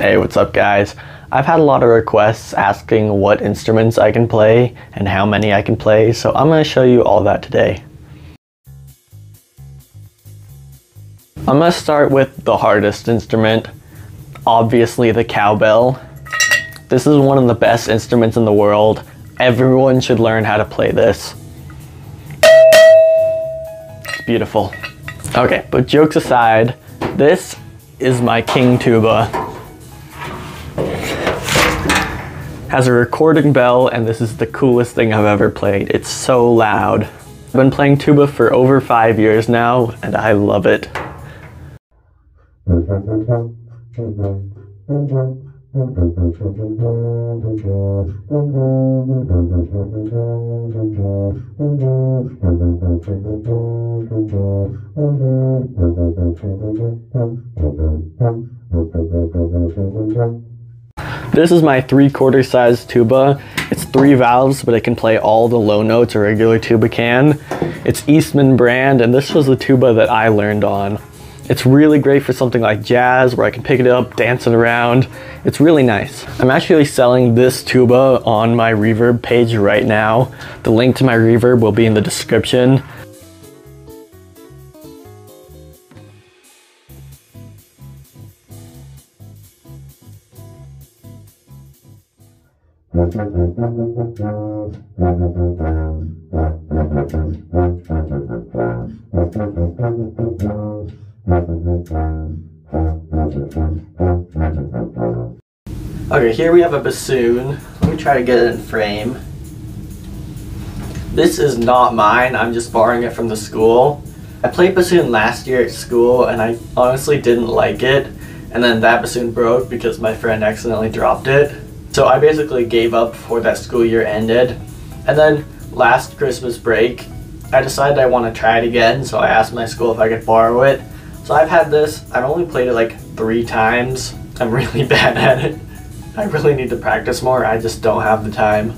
Hey, what's up guys? I've had a lot of requests asking what instruments I can play and how many I can play, so I'm going to show you all that today. I'm going to start with the hardest instrument, obviously the cowbell. This is one of the best instruments in the world. Everyone should learn how to play this. It's beautiful. Okay, but jokes aside, this is my king tuba. Has a recording bell, and this is the coolest thing I've ever played. It's so loud. I've been playing tuba for over 5 years now, and I love it. This is my 3/4 size tuba. It's 3 valves, but it can play all the low notes a regular tuba can. It's Eastman brand, and this was the tuba that I learned on. It's really great for something like jazz, where I can pick it up, dance it around. It's really nice. I'm actually selling this tuba on my Reverb page right now. The link to my Reverb will be in the description. Okay, here we have a bassoon. Let me try to get it in frame. This is not mine, I'm just borrowing it from the school. I played bassoon last year at school and I honestly didn't like it. And then that bassoon broke because my friend accidentally dropped it. So I basically gave up before that school year ended. And then last Christmas break, I decided I want to try it again, so I asked my school if I could borrow it. So I've had this, I've only played it like 3 times. I'm really bad at it. I really need to practice more, I just don't have the time.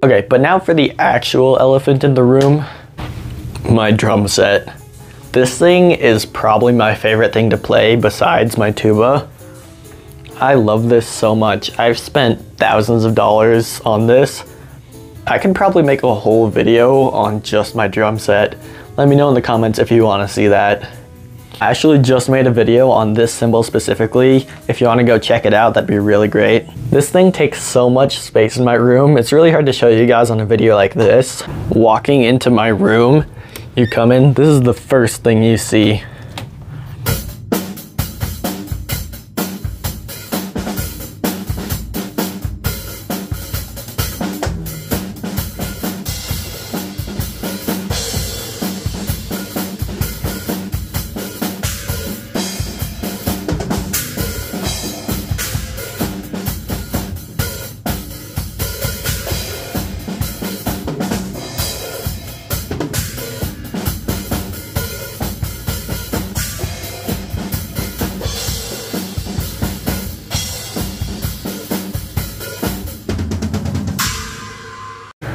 Okay, but now for the actual elephant in the room, my drum set. This thing is probably my favorite thing to play besides my tuba. I love this so much. I've spent thousands of dollars on this. I can probably make a whole video on just my drum set. Let me know in the comments if you want to see that. I actually just made a video on this cymbal specifically. If you want to go check it out, that'd be really great. This thing takes so much space in my room. It's really hard to show you guys on a video like this. Walking into my room, you come in, this is the first thing you see.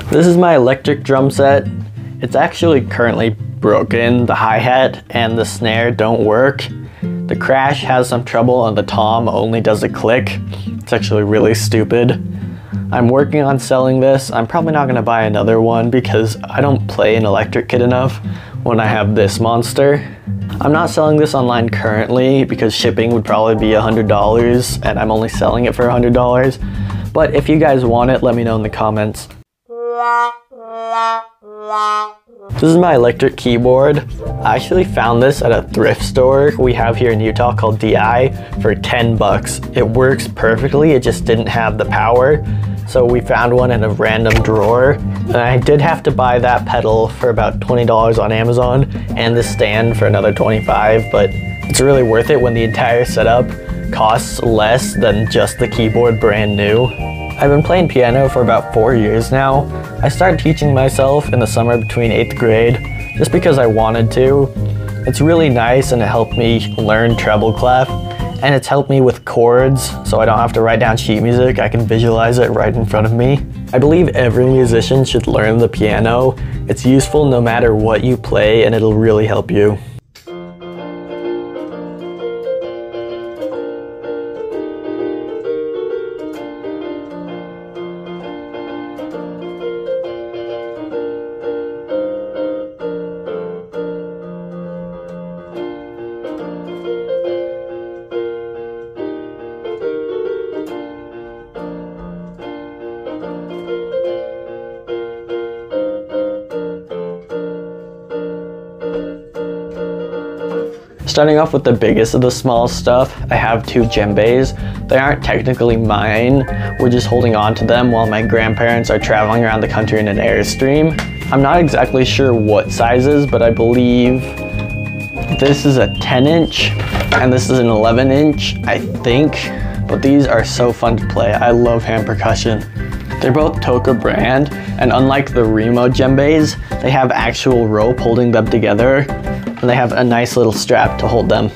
This is my electric drum set. It's actually currently broken. The hi-hat and the snare don't work. The crash has some trouble and the tom only does a click. It's actually really stupid. I'm working on selling this. I'm probably not gonna buy another one because I don't play an electric kit enough when I have this monster. I'm not selling this online currently because shipping would probably be $100 and I'm only selling it for $100. But if you guys want it, let me know in the comments. This is my electric keyboard. I actually found this at a thrift store we have here in Utah called DI for 10 bucks. It works perfectly, it just didn't have the power. So we found one in a random drawer. And I did have to buy that pedal for about $20 on Amazon and this stand for another $25, but it's really worth it when the entire setup costs less than just the keyboard brand new. I've been playing piano for about 4 years now. I started teaching myself in the summer between 8th grade just because I wanted to. It's really nice and it helped me learn treble clef, and it's helped me with chords so I don't have to write down sheet music. I can visualize it right in front of me. I believe every musician should learn the piano. It's useful no matter what you play and it'll really help you. Starting off with the biggest of the small stuff, I have two djembes. They aren't technically mine, we're just holding on to them while my grandparents are traveling around the country in an Airstream. I'm not exactly sure what sizes, but I believe this is a 10-inch and this is an 11-inch, I think. But these are so fun to play. I love hand percussion. They're both Toka brand, and unlike the Remo djembes, they have actual rope holding them together, and they have a nice little strap to hold them.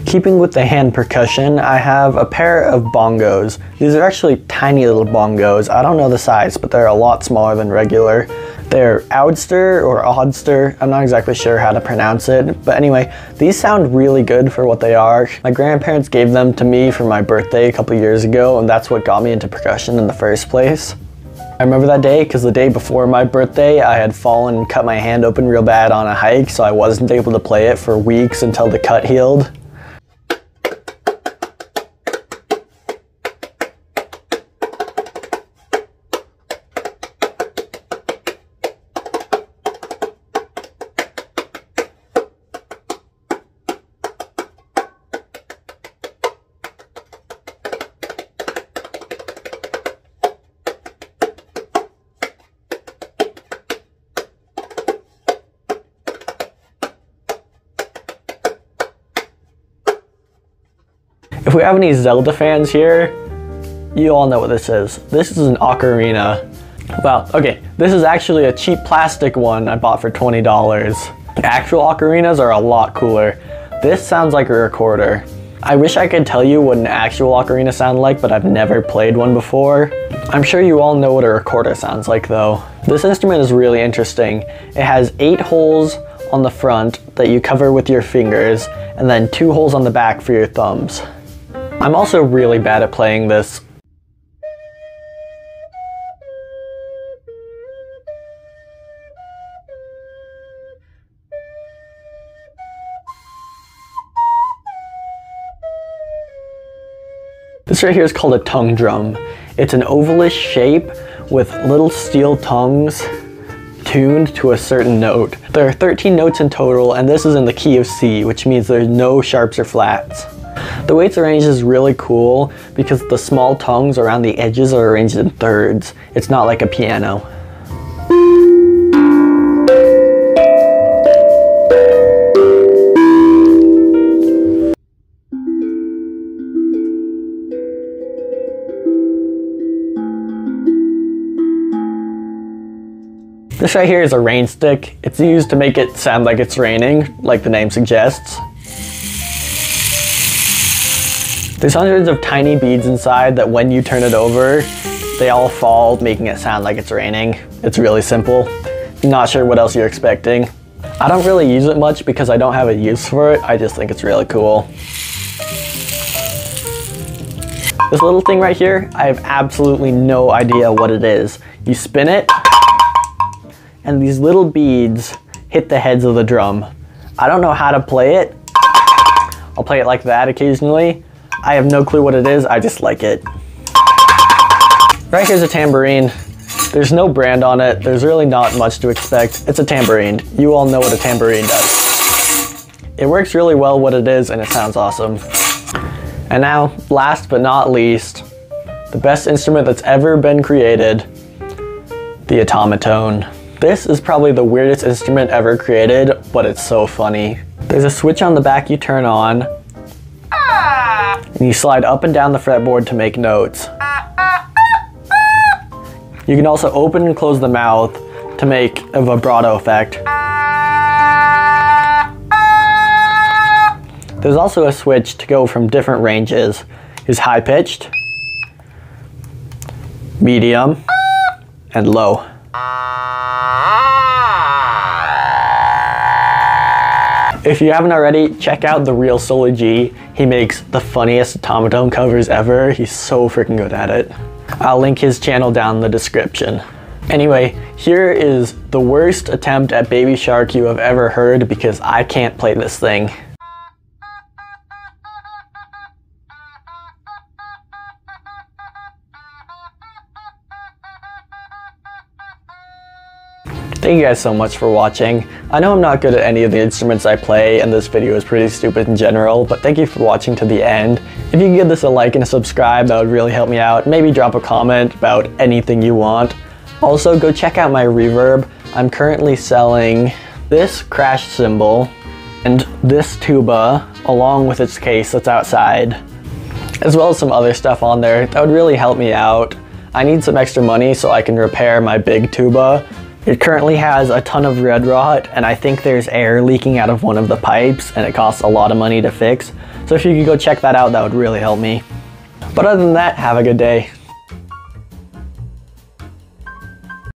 Keeping with the hand percussion, I have a pair of bongos. These are actually tiny little bongos. I don't know the size, but they're a lot smaller than regular. They're Oudster or Oddster. I'm not exactly sure how to pronounce it. But anyway, these sound really good for what they are. My grandparents gave them to me for my birthday a couple years ago, and that's what got me into percussion in the first place. I remember that day because the day before my birthday, I had fallen and cut my hand open real bad on a hike, so I wasn't able to play it for weeks until the cut healed. If we have any Zelda fans here, you all know what this is. This is an ocarina. Well, okay, this is actually a cheap plastic one I bought for $20. Actual ocarinas are a lot cooler. This sounds like a recorder. I wish I could tell you what an actual ocarina sounds like, but I've never played one before. I'm sure you all know what a recorder sounds like though. This instrument is really interesting. It has 8 holes on the front that you cover with your fingers, and then 2 holes on the back for your thumbs. I'm also really bad at playing this. This right here is called a tongue drum. It's an ovalish shape with little steel tongues tuned to a certain note. There are 13 notes in total, and this is in the key of C, which means there's no sharps or flats. The way it's arranged is really cool because the small tongues around the edges are arranged in thirds. It's not like a piano. This right here is a rain stick. It's used to make it sound like it's raining, like the name suggests. There's hundreds of tiny beads inside that when you turn it over, they all fall, making it sound like it's raining. It's really simple. Not sure what else you're expecting. I don't really use it much because I don't have a use for it. I just think it's really cool. This little thing right here, I have absolutely no idea what it is. You spin it, and these little beads hit the heads of the drum. I don't know how to play it, I'll play it like that occasionally. I have no clue what it is, I just like it. Right here's a tambourine. There's no brand on it. There's really not much to expect. It's a tambourine. You all know what a tambourine does. It works really well what it is and it sounds awesome. And now, last but not least, the best instrument that's ever been created, the automaton. This is probably the weirdest instrument ever created, but it's so funny. There's a switch on the back you turn on, and you slide up and down the fretboard to make notes. You can also open and close the mouth to make a vibrato effect. There's also a switch to go from different ranges. Here's high-pitched, medium, and low. If you haven't already, check out the real Soli G. He makes the funniest automaton covers ever. He's so freaking good at it. I'll link his channel down in the description. Anyway, here is the worst attempt at Baby Shark you have ever heard because I can't play this thing. Thank you guys so much for watching. I know I'm not good at any of the instruments I play and this video is pretty stupid in general, but thank you for watching to the end. If you can give this a like and a subscribe, that would really help me out. Maybe drop a comment about anything you want. Also, go check out my reverb. I'm currently selling this crash cymbal and this tuba along with its case that's outside, as well as some other stuff on there. That would really help me out. I need some extra money so I can repair my big tuba. It currently has a ton of red rot and I think there's air leaking out of one of the pipes and it costs a lot of money to fix. So if you could go check that out, that would really help me. But other than that, have a good day.